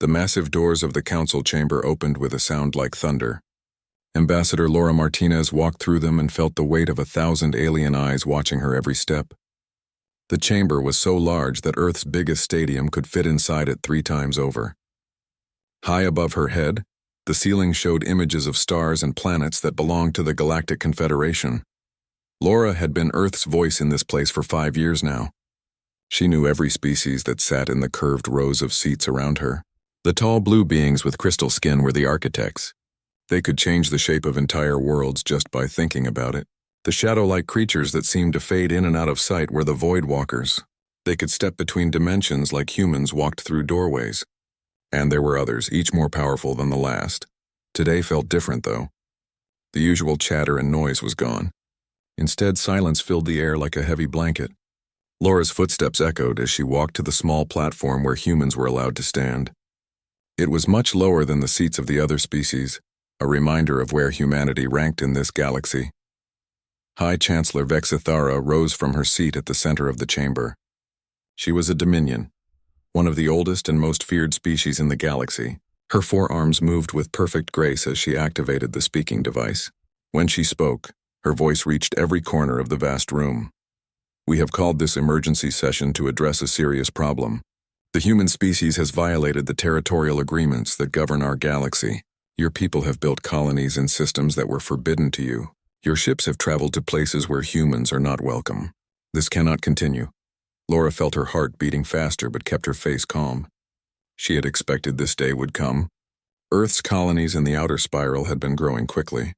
The massive doors of the council chamber opened with a sound like thunder. Ambassador Laura Martinez walked through them and felt the weight of 1,000 alien eyes watching her every step. The chamber was so large that Earth's biggest stadium could fit inside it 3 times over. High above her head, the ceiling showed images of stars and planets that belonged to the Galactic Confederation. Laura had been Earth's voice in this place for 5 years now. She knew every species that sat in the curved rows of seats around her. The tall blue beings with crystal skin were the architects. They could change the shape of entire worlds just by thinking about it. The shadow-like creatures that seemed to fade in and out of sight were the void walkers. They could step between dimensions like humans walked through doorways. And there were others, each more powerful than the last. Today felt different, though. The usual chatter and noise was gone. Instead, silence filled the air like a heavy blanket. Laura's footsteps echoed as she walked to the small platform where humans were allowed to stand. It was much lower than the seats of the other species, a reminder of where humanity ranked in this galaxy. High Chancellor Vexithara rose from her seat at the center of the chamber. She was a Dominion, one of the oldest and most feared species in the galaxy. Her forearms moved with perfect grace as she activated the speaking device. When she spoke, her voice reached every corner of the vast room. We have called this emergency session to address a serious problem. The human species has violated the territorial agreements that govern our galaxy. Your people have built colonies and systems that were forbidden to you. Your ships have traveled to places where humans are not welcome. This cannot continue. Laura felt her heart beating faster but kept her face calm. She had expected this day would come. Earth's colonies in the outer spiral had been growing quickly.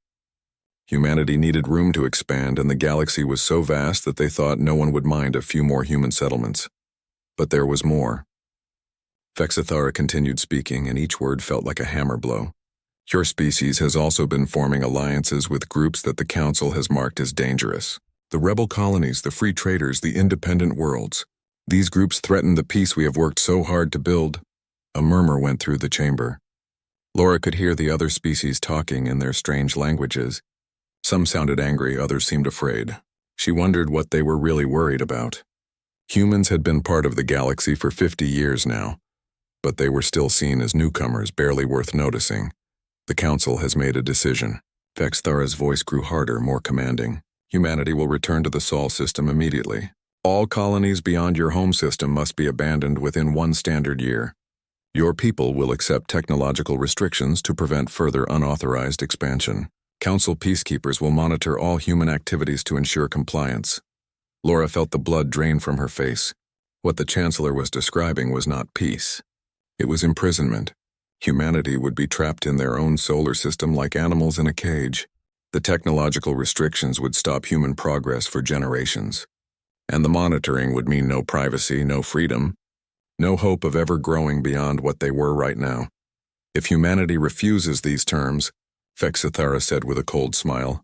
Humanity needed room to expand, and the galaxy was so vast that they thought no one would mind a few more human settlements. But there was more. Vexithara continued speaking, and each word felt like a hammer blow. Your species has also been forming alliances with groups that the Council has marked as dangerous. The rebel colonies, the free traders, the independent worlds. These groups threaten the peace we have worked so hard to build. A murmur went through the chamber. Laura could hear the other species talking in their strange languages. Some sounded angry, others seemed afraid. She wondered what they were really worried about. Humans had been part of the galaxy for 50 years now, but they were still seen as newcomers, barely worth noticing. The Council has made a decision. Vexthara's voice grew harder, more commanding. Humanity will return to the Sol system immediately. All colonies beyond your home system must be abandoned within 1 standard year. Your people will accept technological restrictions to prevent further unauthorized expansion. Council peacekeepers will monitor all human activities to ensure compliance. Laura felt the blood drain from her face. What the Chancellor was describing was not peace. It was imprisonment. Humanity would be trapped in their own solar system like animals in a cage. The technological restrictions would stop human progress for generations. And the monitoring would mean no privacy, no freedom, no hope of ever growing beyond what they were right now. If humanity refuses these terms, Vexithara said with a cold smile,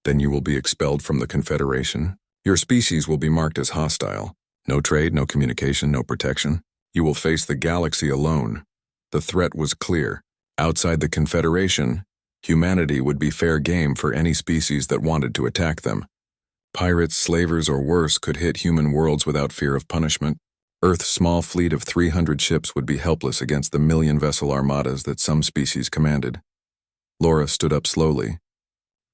then you will be expelled from the Confederation. Your species will be marked as hostile. No trade, no communication, no protection. You will face the galaxy alone. The threat was clear. Outside the Confederation, humanity would be fair game for any species that wanted to attack them. Pirates, slavers, or worse could hit human worlds without fear of punishment. Earth's small fleet of 300 ships would be helpless against the million-vessel armadas that some species commanded. Laura stood up slowly.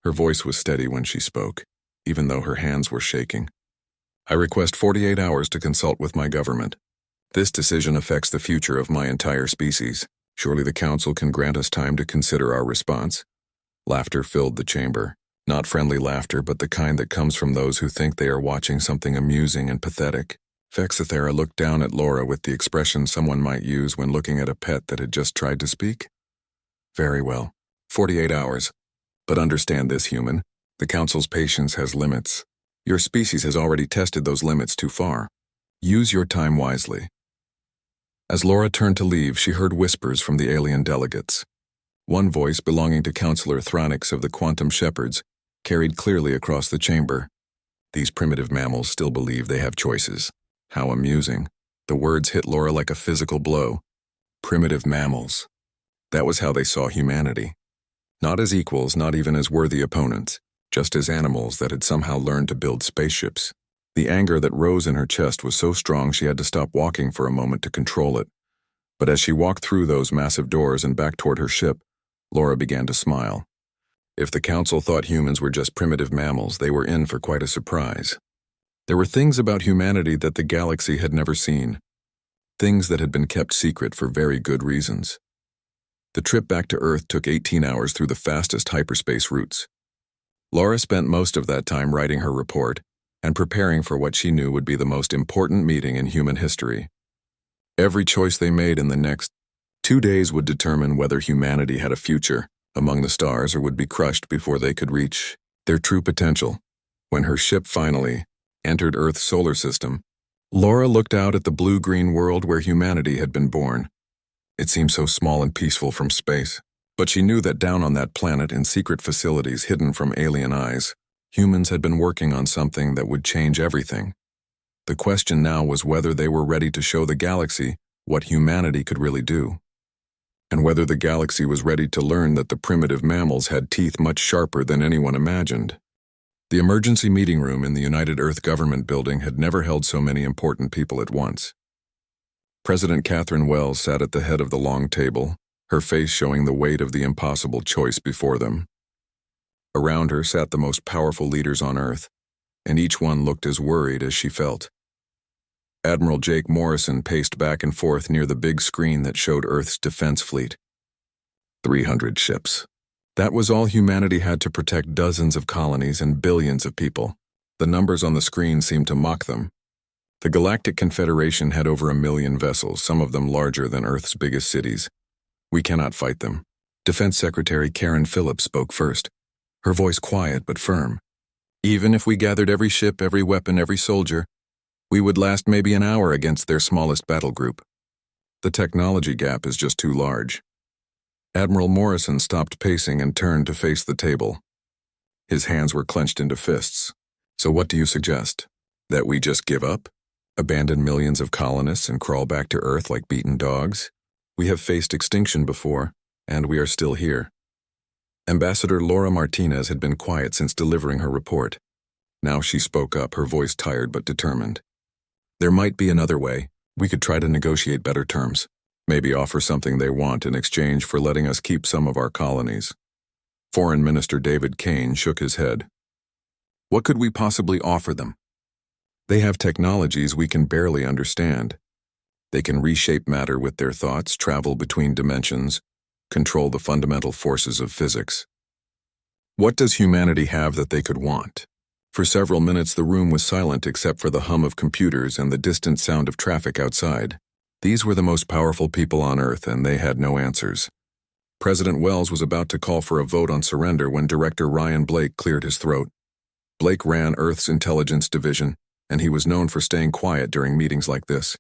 Her voice was steady when she spoke, even though her hands were shaking. I request 48 hours to consult with my government. This decision affects the future of my entire species. Surely the Council can grant us time to consider our response. Laughter filled the chamber. Not friendly laughter, but the kind that comes from those who think they are watching something amusing and pathetic. Vexithara looked down at Laura with the expression someone might use when looking at a pet that had just tried to speak. Very well. 48 hours. But understand this, human. The Council's patience has limits. Your species has already tested those limits too far. Use your time wisely. As Laura turned to leave, she heard whispers from the alien delegates. One voice, belonging to Counselor Thronix of the Quantum Shepherds, carried clearly across the chamber. These primitive mammals still believe they have choices. How amusing. The words hit Laura like a physical blow. Primitive mammals. That was how they saw humanity. Not as equals, not even as worthy opponents, just as animals that had somehow learned to build spaceships. The anger that rose in her chest was so strong she had to stop walking for a moment to control it. But as she walked through those massive doors and back toward her ship, Laura began to smile. If the Council thought humans were just primitive mammals, they were in for quite a surprise. There were things about humanity that the galaxy had never seen, things that had been kept secret for very good reasons. The trip back to Earth took 18 hours through the fastest hyperspace routes. Laura spent most of that time writing her report and preparing for what she knew would be the most important meeting in human history. Every choice they made in the next 2 days would determine whether humanity had a future among the stars or would be crushed before they could reach their true potential. When her ship finally entered Earth's solar system, Laura looked out at the blue-green world where humanity had been born. It seemed so small and peaceful from space, but she knew that down on that planet in secret facilities hidden from alien eyes, humans had been working on something that would change everything. The question now was whether they were ready to show the galaxy what humanity could really do, and whether the galaxy was ready to learn that the primitive mammals had teeth much sharper than anyone imagined. The emergency meeting room in the United Earth Government building had never held so many important people at once. President Catherine Wells sat at the head of the long table, her face showing the weight of the impossible choice before them. Around her sat the most powerful leaders on Earth, and each one looked as worried as she felt. Admiral Jake Morrison paced back and forth near the big screen that showed Earth's defense fleet. 300 ships. That was all humanity had to protect dozens of colonies and billions of people. The numbers on the screen seemed to mock them. The Galactic Confederation had over 1 million vessels, some of them larger than Earth's biggest cities. We cannot fight them. Defense Secretary Karen Phillips spoke first, her voice quiet but firm. Even if we gathered every ship, every weapon, every soldier, we would last maybe an hour against their smallest battle group. The technology gap is just too large. Admiral Morrison stopped pacing and turned to face the table. His hands were clenched into fists. So what do you suggest? That we just give up? Abandon millions of colonists and crawl back to Earth like beaten dogs? We have faced extinction before, and we are still here. Ambassador Laura Martinez had been quiet since delivering her report. Now she spoke up, her voice tired but determined. There might be another way. We could try to negotiate better terms. Maybe offer something they want in exchange for letting us keep some of our colonies. Foreign Minister David Kane shook his head. What could we possibly offer them? They have technologies we can barely understand. They can reshape matter with their thoughts, travel between dimensions, control the fundamental forces of physics. What does humanity have that they could want? For several minutes the room was silent except for the hum of computers and the distant sound of traffic outside. These were the most powerful people on Earth, and they had no answers. President Wells was about to call for a vote on surrender when Director Ryan Blake cleared his throat. Blake ran Earth's intelligence division, and he was known for staying quiet during meetings like this.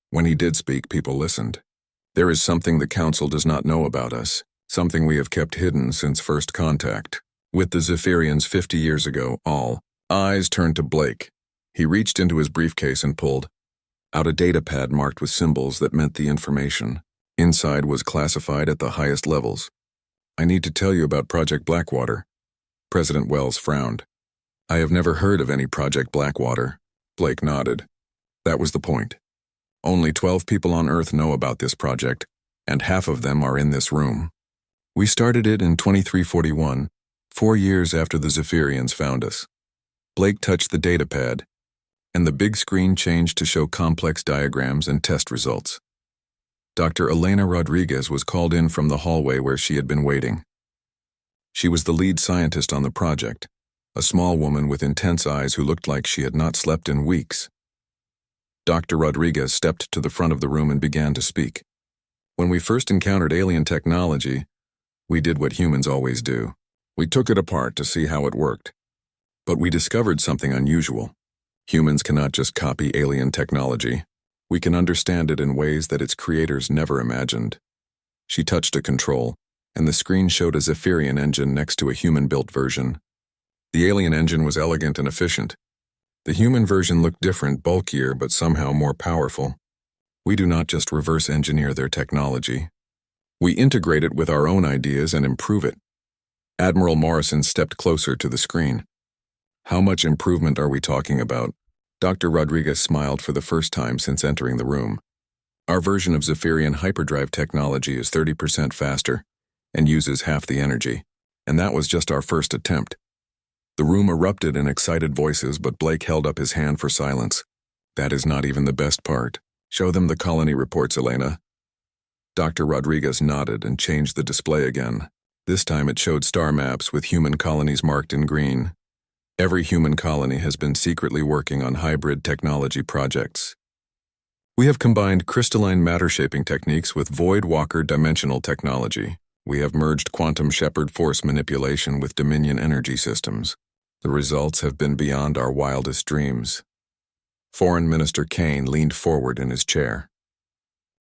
When he did speak, people listened. There is something the Council does not know about us, something we have kept hidden since first contact. With the Zephyrians 50 years ago, all eyes turned to Blake. He reached into his briefcase and pulled out a data pad marked with symbols that meant the information. Inside was classified at the highest levels. I need to tell you about Project Blackwater. President Wells frowned. I have never heard of any Project Blackwater. Blake nodded. That was the point. Only 12 people on Earth know about this project, and half of them are in this room. We started it in 2341, 4 years after the Zephyrians found us. Blake touched the data pad, and the big screen changed to show complex diagrams and test results. Dr. Elena Rodriguez was called in from the hallway where she had been waiting. She was the lead scientist on the project, a small woman with intense eyes who looked like she had not slept in weeks. Dr. Rodriguez stepped to the front of the room and began to speak. When we first encountered alien technology, we did what humans always do. We took it apart to see how it worked. But we discovered something unusual. Humans cannot just copy alien technology. We can understand it in ways that its creators never imagined. She touched a control, and the screen showed a Zephyrian engine next to a human-built version. The alien engine was elegant and efficient. The human version looked different, bulkier, but somehow more powerful. We do not just reverse engineer their technology. We integrate it with our own ideas and improve it. Admiral Morrison stepped closer to the screen. How much improvement are we talking about? Dr. Rodriguez smiled for the first time since entering the room. Our version of Zephyrian hyperdrive technology is 30% faster and uses half the energy, and that was just our first attempt. The room erupted in excited voices, but Blake held up his hand for silence. That is not even the best part. Show them the colony reports, Elena. Dr. Rodriguez nodded and changed the display again. This time it showed star maps with human colonies marked in green. Every human colony has been secretly working on hybrid technology projects. We have combined crystalline matter shaping techniques with Void Walker dimensional technology. We have merged quantum shepherd force manipulation with Dominion energy systems. The results have been beyond our wildest dreams. Foreign Minister Kane leaned forward in his chair.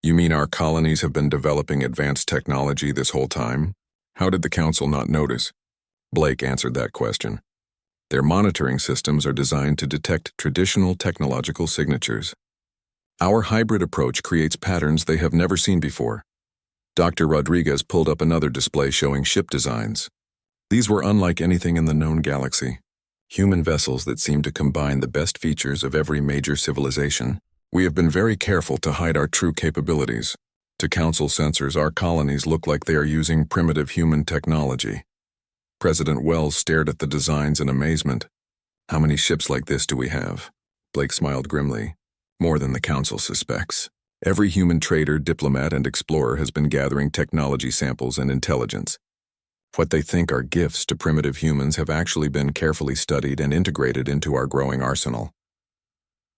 You mean our colonies have been developing advanced technology this whole time? How did the Council not notice? Blake answered that question. Their monitoring systems are designed to detect traditional technological signatures. Our hybrid approach creates patterns they have never seen before. Dr. Rodriguez pulled up another display showing ship designs. These were unlike anything in the known galaxy. Human vessels that seem to combine the best features of every major civilization. We have been very careful to hide our true capabilities. To Council censors, our colonies look like they are using primitive human technology. President Wells stared at the designs in amazement. How many ships like this do we have? Blake smiled grimly. More than the Council suspects. Every human trader, diplomat, and explorer has been gathering technology samples and intelligence. What they think are gifts to primitive humans have actually been carefully studied and integrated into our growing arsenal.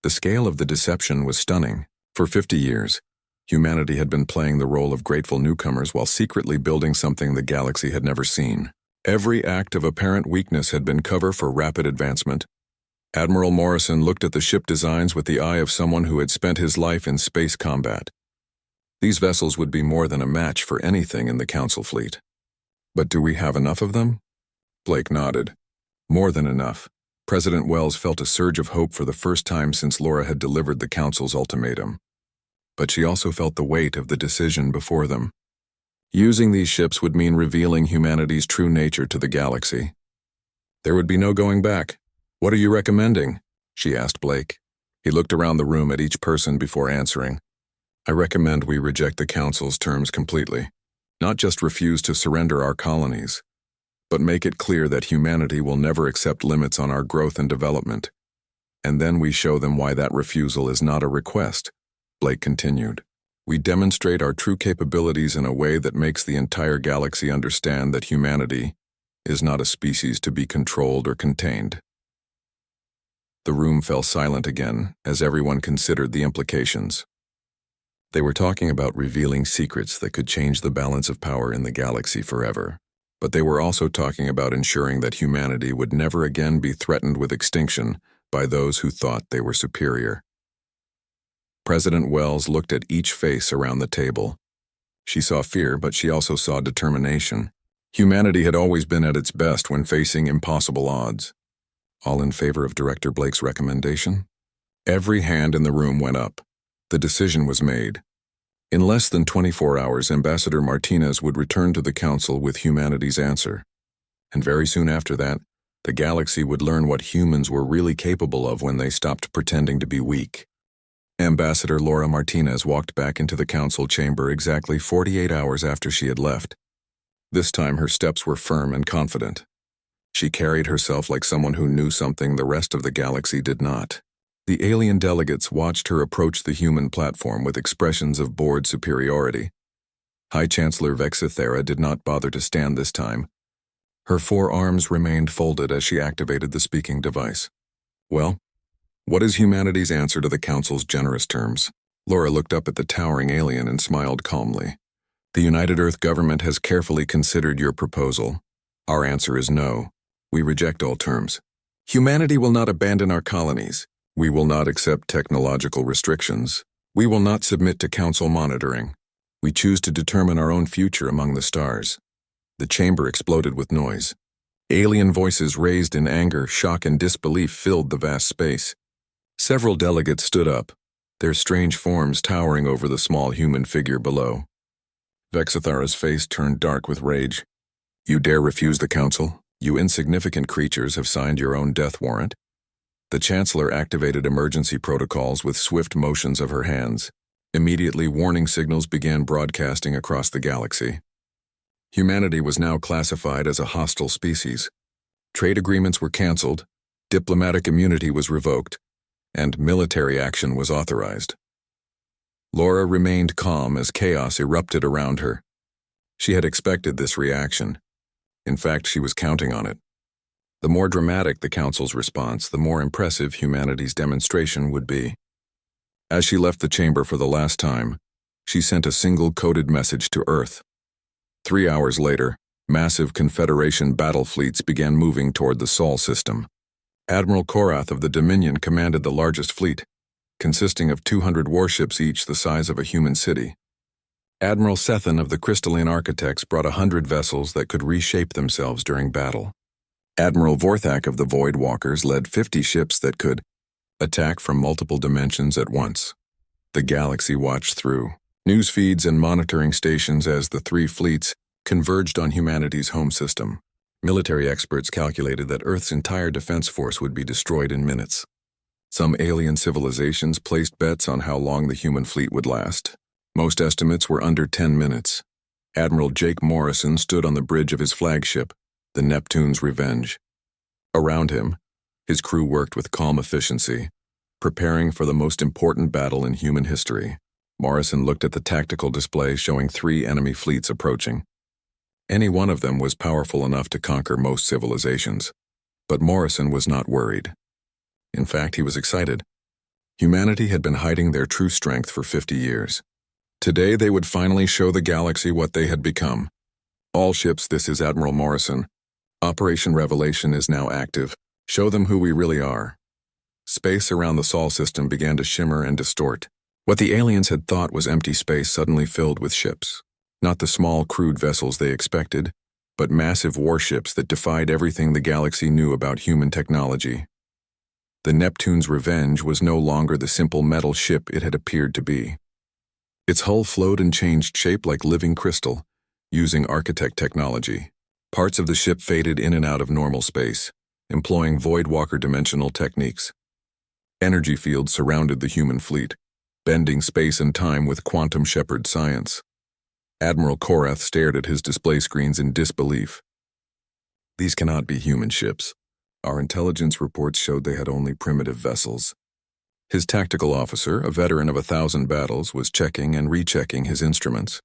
The scale of the deception was stunning. For 50 years, humanity had been playing the role of grateful newcomers while secretly building something the galaxy had never seen. Every act of apparent weakness had been cover for rapid advancement. Admiral Morrison looked at the ship designs with the eye of someone who had spent his life in space combat. These vessels would be more than a match for anything in the Council fleet. But do we have enough of them? Blake nodded. More than enough. President Wells felt a surge of hope for the first time since Laura had delivered the Council's ultimatum. But she also felt the weight of the decision before them. Using these ships would mean revealing humanity's true nature to the galaxy. There would be no going back. What are you recommending? She asked Blake. He looked around the room at each person before answering. I recommend we reject the Council's terms completely. Not just refuse to surrender our colonies, but make it clear that humanity will never accept limits on our growth and development. And then we show them why that refusal is not a request, Blake continued. We demonstrate our true capabilities in a way that makes the entire galaxy understand that humanity is not a species to be controlled or contained. The room fell silent again as everyone considered the implications. They were talking about revealing secrets that could change the balance of power in the galaxy forever. But they were also talking about ensuring that humanity would never again be threatened with extinction by those who thought they were superior. President Wells looked at each face around the table. She saw fear, but she also saw determination. Humanity had always been at its best when facing impossible odds. All in favor of Director Blake's recommendation? Every hand in the room went up. The decision was made. In less than 24 hours, Ambassador Martinez would return to the Council with humanity's answer. And very soon after that, the galaxy would learn what humans were really capable of when they stopped pretending to be weak. Ambassador Laura Martinez walked back into the Council chamber exactly 48 hours after she had left. This time her steps were firm and confident. She carried herself like someone who knew something the rest of the galaxy did not. The alien delegates watched her approach the human platform with expressions of bored superiority. High Chancellor Vexithera did not bother to stand this time. Her forearms remained folded as she activated the speaking device. Well, what is humanity's answer to the Council's generous terms? Laura looked up at the towering alien and smiled calmly. The United Earth government has carefully considered your proposal. Our answer is no. We reject all terms. Humanity will not abandon our colonies. We will not accept technological restrictions. We will not submit to Council monitoring. We choose to determine our own future among the stars. The chamber exploded with noise. Alien voices raised in anger, shock, and disbelief filled the vast space. Several delegates stood up, their strange forms towering over the small human figure below. Vexithara's face turned dark with rage. You dare refuse the Council? You insignificant creatures have signed your own death warrant. The Chancellor activated emergency protocols with swift motions of her hands. Immediately, warning signals began broadcasting across the galaxy. Humanity was now classified as a hostile species. Trade agreements were canceled, diplomatic immunity was revoked, and military action was authorized. Laura remained calm as chaos erupted around her. She had expected this reaction. In fact, she was counting on it. The more dramatic the Council's response, the more impressive humanity's demonstration would be. As she left the chamber for the last time, she sent a single coded message to Earth. 3 hours later, massive Confederation battle fleets began moving toward the Sol system. Admiral Korath of the Dominion commanded the largest fleet, consisting of 200 warships each the size of a human city. Admiral Sethan of the Crystalline Architects brought 100 vessels that could reshape themselves during battle. Admiral Vorthak of the Void Walkers led 50 ships that could attack from multiple dimensions at once. The galaxy watched through news feeds and monitoring stations as the three fleets converged on humanity's home system. Military experts calculated that Earth's entire defense force would be destroyed in minutes. Some alien civilizations placed bets on how long the human fleet would last. Most estimates were under 10 minutes. Admiral Jake Morrison stood on the bridge of his flagship, the Neptune's Revenge. Around him, his crew worked with calm efficiency, preparing for the most important battle in human history. Morrison looked at the tactical display showing 3 enemy fleets approaching. Any one of them was powerful enough to conquer most civilizations. But Morrison was not worried. In fact, he was excited. Humanity had been hiding their true strength for 50 years. Today they would finally show the galaxy what they had become. All ships, this is Admiral Morrison. Operation Revelation is now active. Show them who we really are. Space around the Sol system began to shimmer and distort. What the aliens had thought was empty space suddenly filled with ships. Not the small, crude vessels they expected, but massive warships that defied everything the galaxy knew about human technology. The Neptune's Revenge was no longer the simple metal ship it had appeared to be. Its hull flowed and changed shape like living crystal, using architect technology. Parts of the ship faded in and out of normal space, employing Voidwalker dimensional techniques. Energy fields surrounded the human fleet, bending space and time with quantum shepherd science. Admiral Korath stared at his display screens in disbelief. These cannot be human ships. Our intelligence reports showed they had only primitive vessels. His tactical officer, a veteran of 1,000 battles, was checking and rechecking his instruments.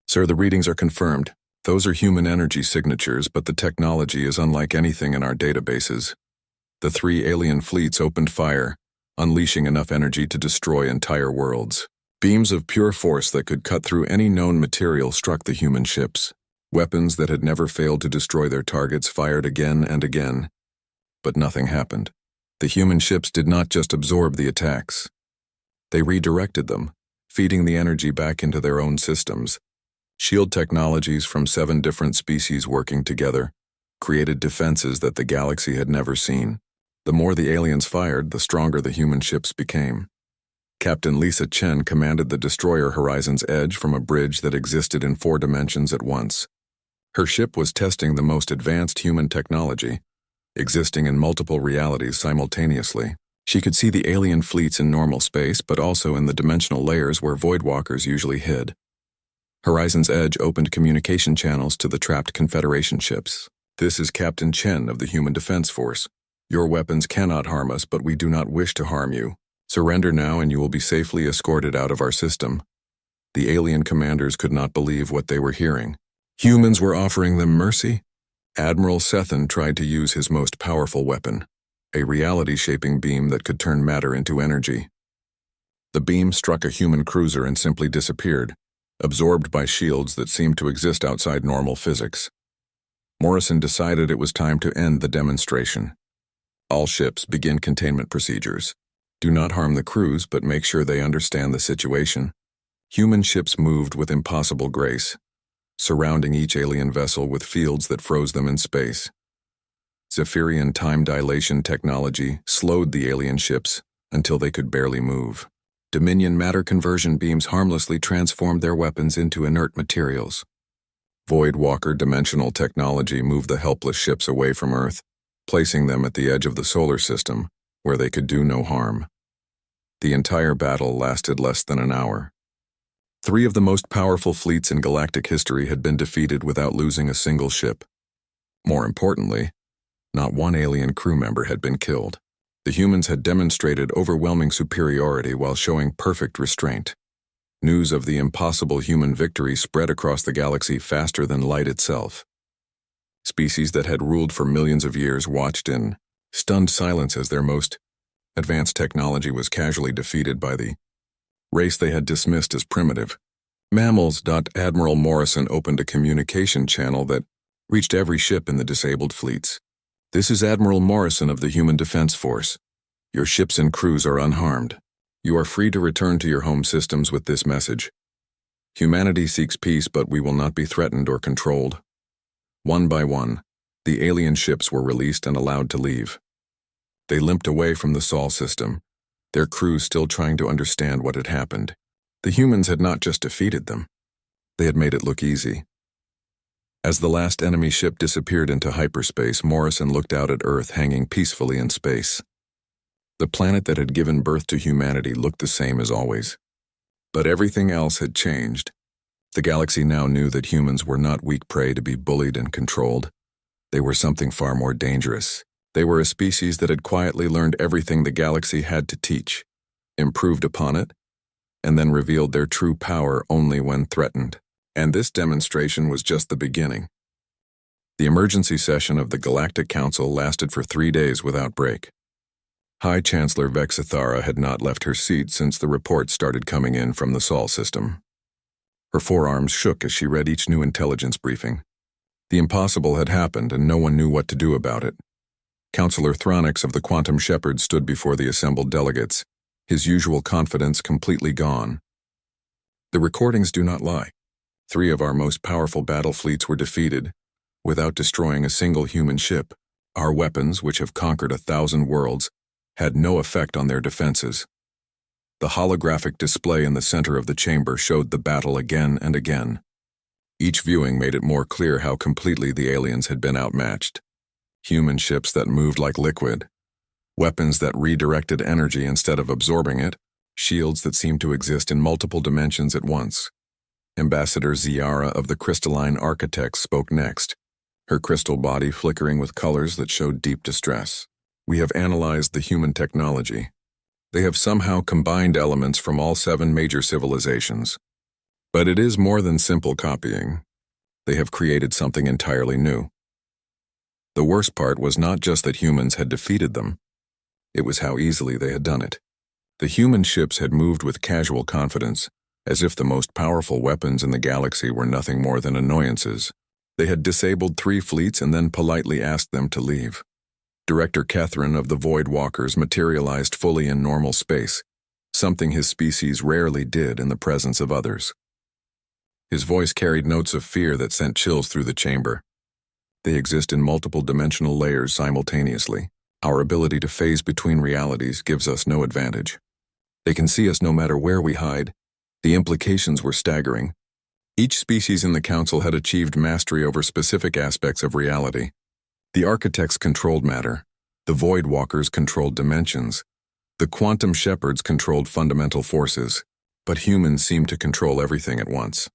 Sir, the readings are confirmed. Those are human energy signatures, but the technology is unlike anything in our databases. The 3 alien fleets opened fire, unleashing enough energy to destroy entire worlds. Beams of pure force that could cut through any known material struck the human ships. Weapons that had never failed to destroy their targets fired again and again. But nothing happened. The human ships did not just absorb the attacks. They redirected them, feeding the energy back into their own systems. Shield technologies from 7 different species working together created defenses that the galaxy had never seen. The more the aliens fired, the stronger the human ships became. Captain Lisa Chen commanded the destroyer Horizon's Edge from a bridge that existed in 4 dimensions at once. Her ship was testing the most advanced human technology, existing in multiple realities simultaneously. She could see the alien fleets in normal space, but also in the dimensional layers where Voidwalkers usually hid. Horizon's Edge opened communication channels to the trapped Confederation ships. This is Captain Chen of the Human Defense Force. Your weapons cannot harm us, but we do not wish to harm you. Surrender now and you will be safely escorted out of our system. The alien commanders could not believe what they were hearing. Humans were offering them mercy? Admiral Sethan tried to use his most powerful weapon, a reality-shaping beam that could turn matter into energy. The beam struck a human cruiser and simply disappeared, absorbed by shields that seemed to exist outside normal physics. Morrison decided it was time to end the demonstration. All ships begin containment procedures. Do not harm the crews, but make sure they understand the situation. Human ships moved with impossible grace, surrounding each alien vessel with fields that froze them in space. Zephyrian time dilation technology slowed the alien ships until they could barely move. Dominion matter conversion beams harmlessly transformed their weapons into inert materials. Voidwalker dimensional technology moved the helpless ships away from Earth, placing them at the edge of the solar system, where they could do no harm. The entire battle lasted less than an hour. Three of the most powerful fleets in galactic history had been defeated without losing a single ship. More importantly, not one alien crew member had been killed. The humans had demonstrated overwhelming superiority while showing perfect restraint. News of the impossible human victory spread across the galaxy faster than light itself. Species that had ruled for millions of years watched in stunned silence as their most advanced technology was casually defeated by the race they had dismissed as primitive. Mammals. Admiral Morrison opened a communication channel that reached every ship in the disabled fleets. This is Admiral Morrison of the Human Defense Force. Your ships and crews are unharmed. You are free to return to your home systems with this message. Humanity seeks peace, but we will not be threatened or controlled. One by one, the alien ships were released and allowed to leave. They limped away from the Sol system, their crews still trying to understand what had happened. The humans had not just defeated them, they had made it look easy. As the last enemy ship disappeared into hyperspace, Morrison looked out at Earth hanging peacefully in space. The planet that had given birth to humanity looked the same as always. But everything else had changed. The galaxy now knew that humans were not weak prey to be bullied and controlled. They were something far more dangerous. They were a species that had quietly learned everything the galaxy had to teach, improved upon it, and then revealed their true power only when threatened. And this demonstration was just the beginning. The emergency session of the Galactic Council lasted for 3 days without break. High Chancellor Vexithara had not left her seat since the reports started coming in from the Sol system. Her forearms shook as she read each new intelligence briefing. The impossible had happened and no one knew what to do about it. Counselor Thronix of the Quantum Shepherd stood before the assembled delegates, his usual confidence completely gone. The recordings do not lie. 3 of our most powerful battle fleets were defeated, without destroying a single human ship. Our weapons, which have conquered 1,000 worlds, had no effect on their defenses. The holographic display in the center of the chamber showed the battle again and again. Each viewing made it more clear how completely the aliens had been outmatched. Human ships that moved like liquid, weapons that redirected energy instead of absorbing it, shields that seemed to exist in multiple dimensions at once. Ambassador Ziara of the Crystalline Architects spoke next, her crystal body flickering with colors that showed deep distress. We have analyzed the human technology. They have somehow combined elements from all 7 major civilizations. But it is more than simple copying. They have created something entirely new. The worst part was not just that humans had defeated them. It was how easily they had done it. The human ships had moved with casual confidence, as if the most powerful weapons in the galaxy were nothing more than annoyances. They had disabled 3 fleets and then politely asked them to leave. Director Kethrin of the Void Walkers materialized fully in normal space, something his species rarely did in the presence of others. His voice carried notes of fear that sent chills through the chamber. They exist in multiple dimensional layers simultaneously. Our ability to phase between realities gives us no advantage. They can see us no matter where we hide. The implications were staggering. Each species in the Council had achieved mastery over specific aspects of reality. The Architects controlled matter. The Void Walkers controlled dimensions. The Quantum Shepherds controlled fundamental forces. But humans seemed to control everything at once.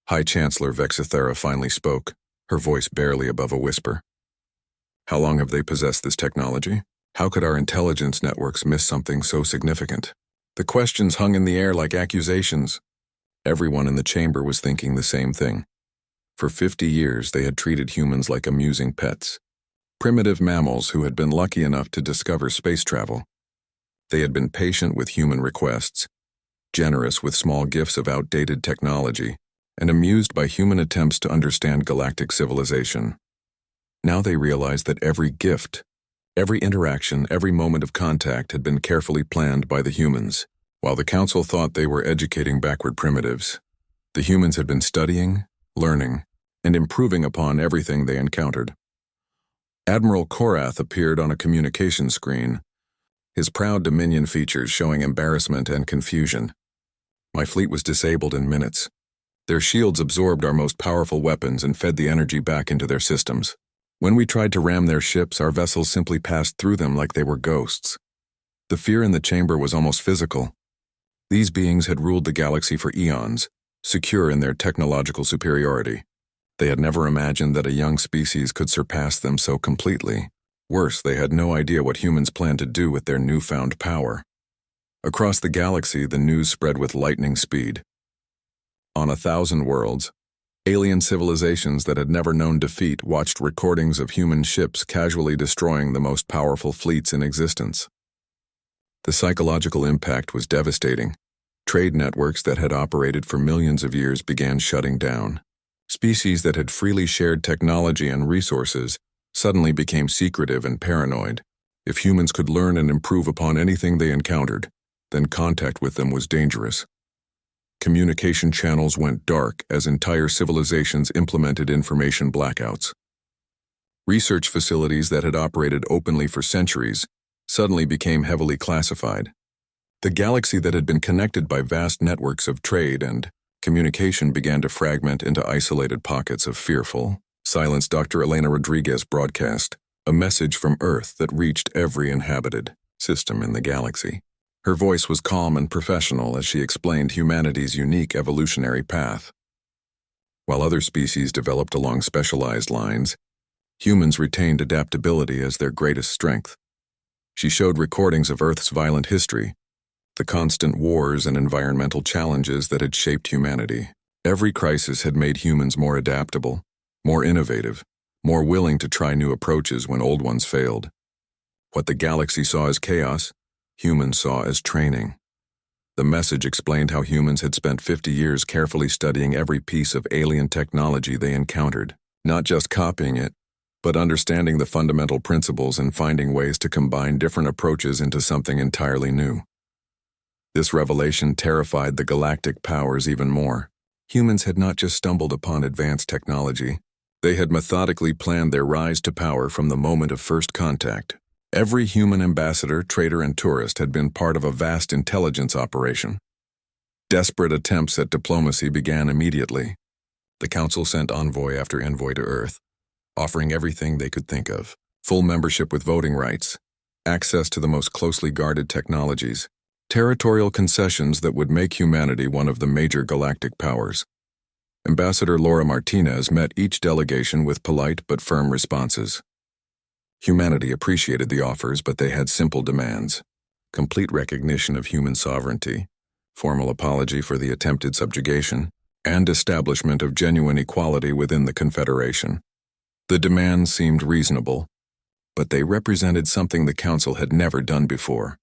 High Chancellor Vexithara finally spoke, her voice barely above a whisper. How long have they possessed this technology? How could our intelligence networks miss something so significant? The questions hung in the air like accusations. Everyone in the chamber was thinking the same thing. For 50 years, they had treated humans like amusing pets. Primitive mammals who had been lucky enough to discover space travel. They had been patient with human requests, generous with small gifts of outdated technology, and amused by human attempts to understand galactic civilization. Now they realized that every gift, every interaction, every moment of contact had been carefully planned by the humans. While the Council thought they were educating backward primitives, the humans had been studying, learning, and improving upon everything they encountered. Admiral Korath appeared on a communication screen, his proud Dominion features showing embarrassment and confusion. My fleet was disabled in minutes. Their shields absorbed our most powerful weapons and fed the energy back into their systems. When we tried to ram their ships, our vessels simply passed through them like they were ghosts. The fear in the chamber was almost physical. These beings had ruled the galaxy for eons, secure in their technological superiority. They had never imagined that a young species could surpass them so completely. Worse, they had no idea what humans planned to do with their newfound power. Across the galaxy, the news spread with lightning speed. On 1,000 worlds, alien civilizations that had never known defeat watched recordings of human ships casually destroying the most powerful fleets in existence. The psychological impact was devastating. Trade networks that had operated for millions of years began shutting down. Species that had freely shared technology and resources suddenly became secretive and paranoid. If humans could learn and improve upon anything they encountered, then contact with them was dangerous. Communication channels went dark as entire civilizations implemented information blackouts. Research facilities that had operated openly for centuries suddenly became heavily classified. The galaxy that had been connected by vast networks of trade and communication began to fragment into isolated pockets of fearful silence. Dr. Elena Rodriguez broadcast a message from Earth that reached every inhabited system in the galaxy. Her voice was calm and professional as she explained humanity's unique evolutionary path. While other species developed along specialized lines, humans retained adaptability as their greatest strength. She showed recordings of Earth's violent history, the constant wars and environmental challenges that had shaped humanity. Every crisis had made humans more adaptable, more innovative, more willing to try new approaches when old ones failed. What the galaxy saw as chaos, humans saw as training. The message explained how humans had spent 50 years carefully studying every piece of alien technology they encountered, not just copying it, but understanding the fundamental principles and finding ways to combine different approaches into something entirely new. This revelation terrified the galactic powers even more. Humans had not just stumbled upon advanced technology, they had methodically planned their rise to power from the moment of first contact. Every human ambassador, trader, and tourist had been part of a vast intelligence operation. Desperate attempts at diplomacy began immediately. The Council sent envoy after envoy to Earth, offering everything they could think of: full membership with voting rights, access to the most closely guarded technologies, territorial concessions that would make humanity one of the major galactic powers. Ambassador Laura Martinez met each delegation with polite but firm responses. Humanity appreciated the offers, but they had simple demands: complete recognition of human sovereignty, formal apology for the attempted subjugation, and establishment of genuine equality within the Confederation. The demands seemed reasonable, but they represented something the Council had never done before: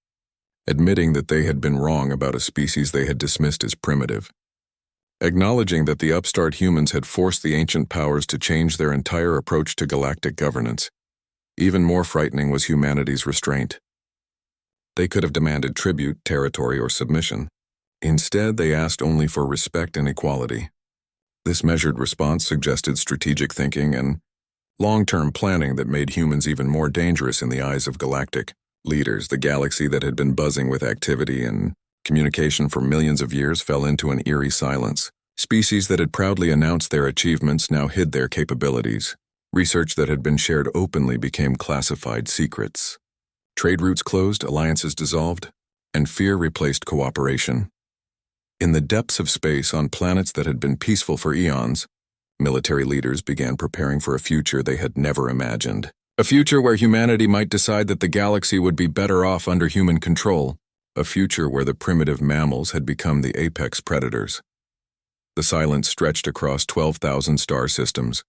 admitting that they had been wrong about a species they had dismissed as primitive. Acknowledging that the upstart humans had forced the ancient powers to change their entire approach to galactic governance. Even more frightening was humanity's restraint. They could have demanded tribute, territory, or submission. Instead, they asked only for respect and equality. This measured response suggested strategic thinking and long-term planning that made humans even more dangerous in the eyes of galactic leaders. The galaxy that had been buzzing with activity and communication for millions of years fell into an eerie silence. Species that had proudly announced their achievements now hid their capabilities. Research that had been shared openly became classified secrets. Trade routes closed, alliances dissolved, and fear replaced cooperation. In the depths of space, on planets that had been peaceful for eons, military leaders began preparing for a future they had never imagined. A future where humanity might decide that the galaxy would be better off under human control. A future where the primitive mammals had become the apex predators. The silence stretched across 12,000 star systems,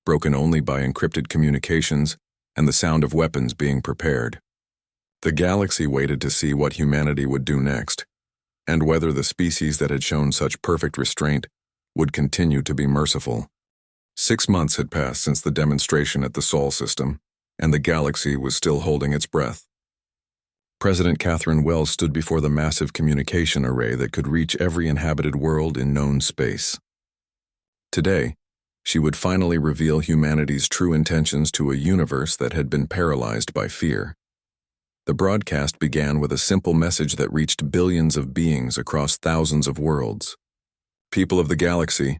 broken only by encrypted communications and the sound of weapons being prepared. The galaxy waited to see what humanity would do next, and whether the species that had shown such perfect restraint would continue to be merciful. 6 months had passed since the demonstration at the Sol system, and the galaxy was still holding its breath. President Catherine Wells stood before the massive communication array that could reach every inhabited world in known space. Today, she would finally reveal humanity's true intentions to a universe that had been paralyzed by fear. The broadcast began with a simple message that reached billions of beings across thousands of worlds. People of the galaxy,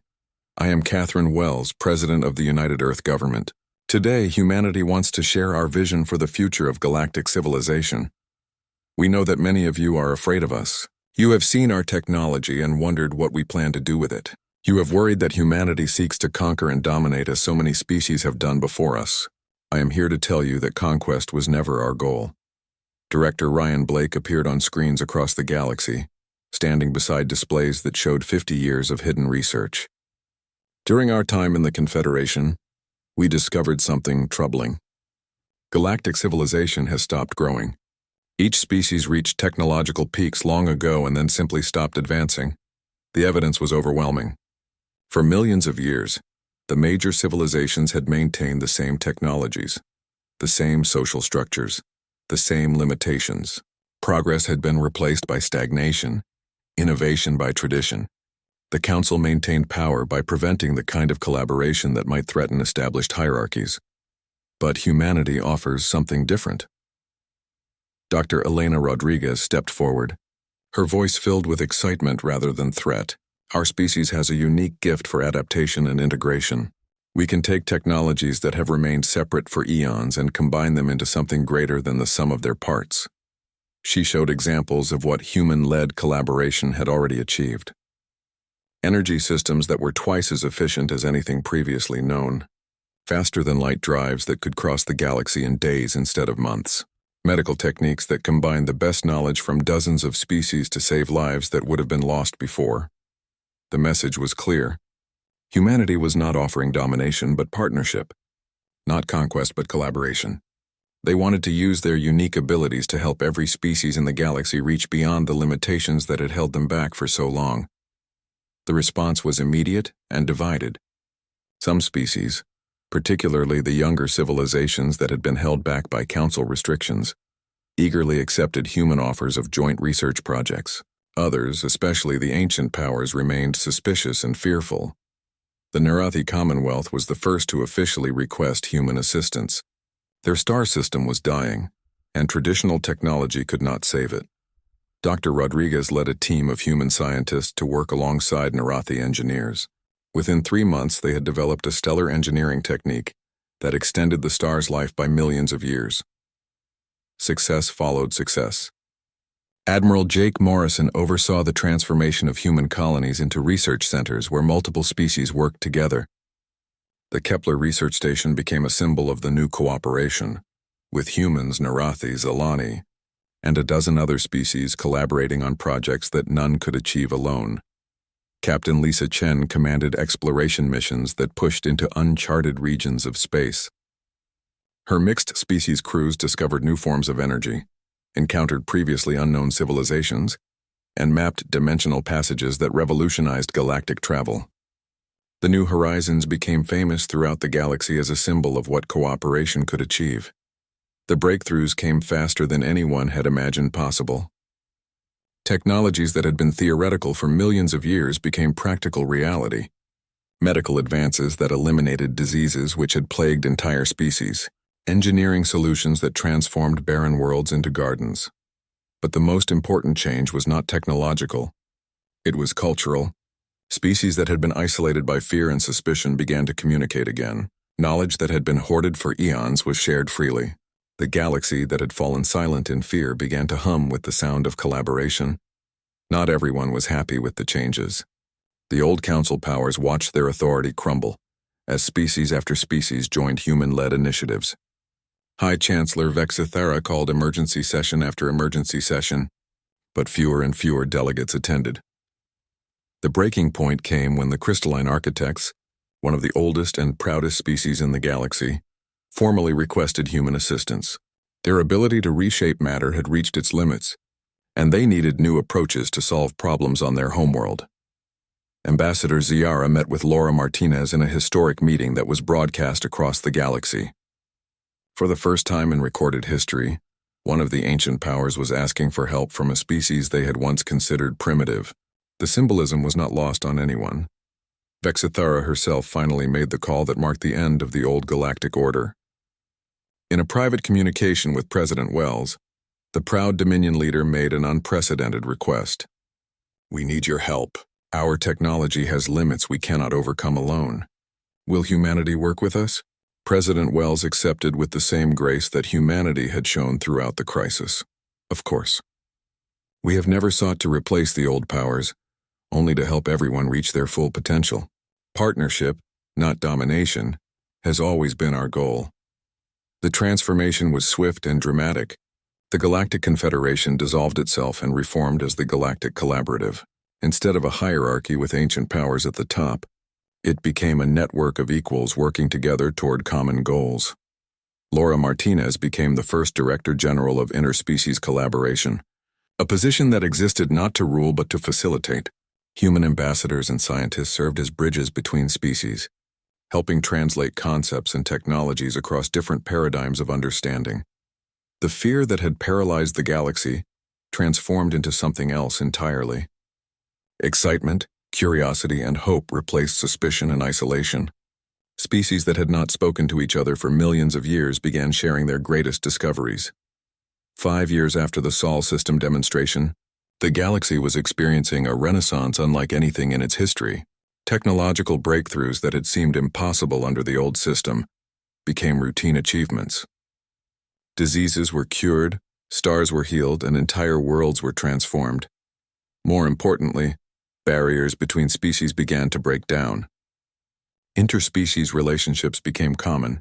I am Catherine Wells, President of the United Earth Government. Today, humanity wants to share our vision for the future of galactic civilization. We know that many of you are afraid of us. You have seen our technology and wondered what we plan to do with it. You have worried that humanity seeks to conquer and dominate as so many species have done before us. I am here to tell you that conquest was never our goal. Director Ryan Blake appeared on screens across the galaxy, standing beside displays that showed 50 years of hidden research. During our time in the Confederation, we discovered something troubling. Galactic civilization has stopped growing. Each species reached technological peaks long ago and then simply stopped advancing. The evidence was overwhelming. For millions of years, the major civilizations had maintained the same technologies, the same social structures, the same limitations. Progress had been replaced by stagnation, innovation by tradition. The Council maintained power by preventing the kind of collaboration that might threaten established hierarchies. But humanity offers something different. Dr. Elena Rodriguez stepped forward, her voice filled with excitement rather than threat. Our species has a unique gift for adaptation and integration. We can take technologies that have remained separate for eons and combine them into something greater than the sum of their parts. She showed examples of what human-led collaboration had already achieved. Energy systems that were twice as efficient as anything previously known. Faster-than-light drives that could cross the galaxy in days instead of months. Medical techniques that combined the best knowledge from dozens of species to save lives that would have been lost before. The message was clear. Humanity was not offering domination but partnership. Not conquest but collaboration. They wanted to use their unique abilities to help every species in the galaxy reach beyond the limitations that had held them back for so long. The response was immediate and divided. Some species, particularly the younger civilizations that had been held back by Council restrictions, eagerly accepted human offers of joint research projects. Others, especially the ancient powers, remained suspicious and fearful. The Narathi Commonwealth was the first to officially request human assistance. Their star system was dying, and traditional technology could not save it. Dr. Rodriguez led a team of human scientists to work alongside Narathi engineers. Within 3 months, they had developed a stellar engineering technique that extended the star's life by millions of years. Success followed success. Admiral Jake Morrison oversaw the transformation of human colonies into research centers where multiple species worked together. The Kepler Research Station became a symbol of the new cooperation, with humans, Narathis, Alani, and a dozen other species collaborating on projects that none could achieve alone. Captain Lisa Chen commanded exploration missions that pushed into uncharted regions of space. Her mixed-species crews discovered new forms of energy, encountered previously unknown civilizations, and mapped dimensional passages that revolutionized galactic travel. The New Horizons became famous throughout the galaxy as a symbol of what cooperation could achieve. The breakthroughs came faster than anyone had imagined possible. Technologies that had been theoretical for millions of years became practical reality. Medical advances that eliminated diseases which had plagued entire species. Engineering solutions that transformed barren worlds into gardens. But the most important change was not technological. It was cultural. Species that had been isolated by fear and suspicion began to communicate again. Knowledge that had been hoarded for eons was shared freely. The galaxy that had fallen silent in fear began to hum with the sound of collaboration. Not everyone was happy with the changes. The old Council powers watched their authority crumble, as species after species joined human-led initiatives. High Chancellor Vexithera called emergency session after emergency session, but fewer and fewer delegates attended. The breaking point came when the crystalline architects, one of the oldest and proudest species in the galaxy, formally requested human assistance. Their ability to reshape matter had reached its limits, and they needed new approaches to solve problems on their homeworld. Ambassador Ziara met with Laura Martinez in a historic meeting that was broadcast across the galaxy. For the first time in recorded history, one of the ancient powers was asking for help from a species they had once considered primitive. The symbolism was not lost on anyone. Vexithara herself finally made the call that marked the end of the old galactic order. In a private communication with President Wells, the proud Dominion leader made an unprecedented request. "We need your help. Our technology has limits we cannot overcome alone. Will humanity work with us?" President Wells accepted with the same grace that humanity had shown throughout the crisis. "Of course. We have never sought to replace the old powers, only to help everyone reach their full potential. Partnership, not domination, has always been our goal. The transformation was swift and dramatic. The Galactic Confederation dissolved itself and reformed as the Galactic Collaborative. Instead of a hierarchy with ancient powers at the top, it became a network of equals working together toward common goals. Laura Martinez became the first Director General of Interspecies Collaboration, a position that existed not to rule but to facilitate. Human ambassadors and scientists served as bridges between species, helping translate concepts and technologies across different paradigms of understanding. The fear that had paralyzed the galaxy transformed into something else entirely. Excitement, curiosity, and hope replaced suspicion and isolation. Species that had not spoken to each other for millions of years began sharing their greatest discoveries. 5 years after the Sol system demonstration, the galaxy was experiencing a renaissance unlike anything in its history. Technological breakthroughs that had seemed impossible under the old system became routine achievements. Diseases were cured, stars were healed, and entire worlds were transformed. More importantly, barriers between species began to break down. Interspecies relationships became common,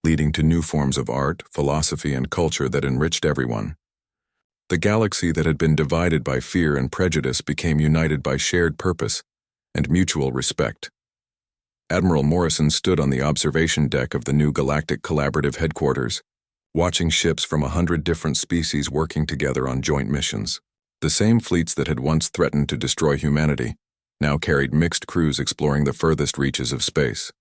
leading to new forms of art, philosophy, and culture that enriched everyone. The galaxy that had been divided by fear and prejudice became united by shared purpose and mutual respect. Admiral Morrison stood on the observation deck of the new Galactic Collaborative headquarters, watching ships from 100 different species working together on joint missions. The same fleets that had once threatened to destroy humanity now carried mixed crews exploring the furthest reaches of space.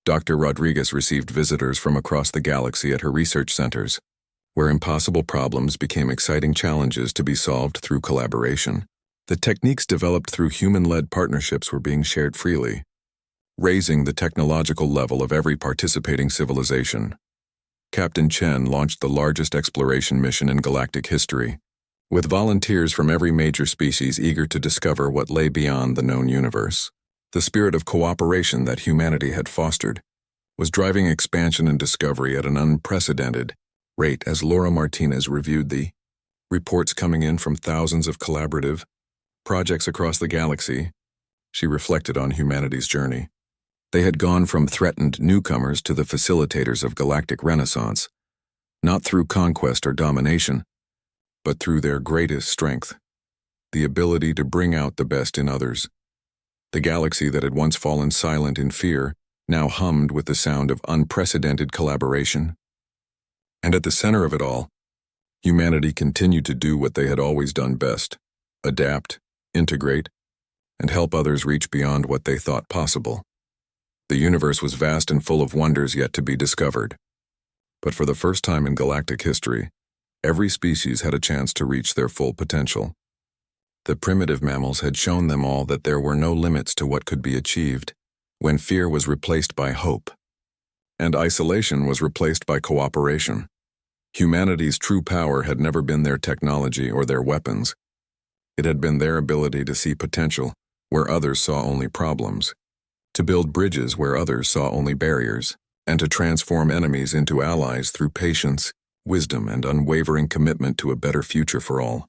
Dr. Rodriguez received visitors from across the galaxy at her research centers, where impossible problems became exciting challenges to be solved through collaboration. The techniques developed through human-led partnerships were being shared freely, raising the technological level of every participating civilization. Captain Chen launched the largest exploration mission in galactic history, with volunteers from every major species eager to discover what lay beyond the known universe. The spirit of cooperation that humanity had fostered was driving expansion and discovery at an unprecedented rate as Laura Martinez reviewed the reports coming in from thousands of collaborative projects across the galaxy. She reflected on humanity's journey. They had gone from threatened newcomers to the facilitators of galactic renaissance, not through conquest or domination, but through their greatest strength, the ability to bring out the best in others. The galaxy that had once fallen silent in fear now hummed with the sound of unprecedented collaboration. And at the center of it all, humanity continued to do what they had always done best: adapt, integrate, and help others reach beyond what they thought possible. The universe was vast and full of wonders yet to be discovered. But for the first time in galactic history, every species had a chance to reach their full potential. The primitive mammals had shown them all that there were no limits to what could be achieved when fear was replaced by hope, and isolation was replaced by cooperation. Humanity's true power had never been their technology or their weapons. It had been their ability to see potential where others saw only problems, to build bridges where others saw only barriers, and to transform enemies into allies through patience, wisdom, and unwavering commitment to a better future for all.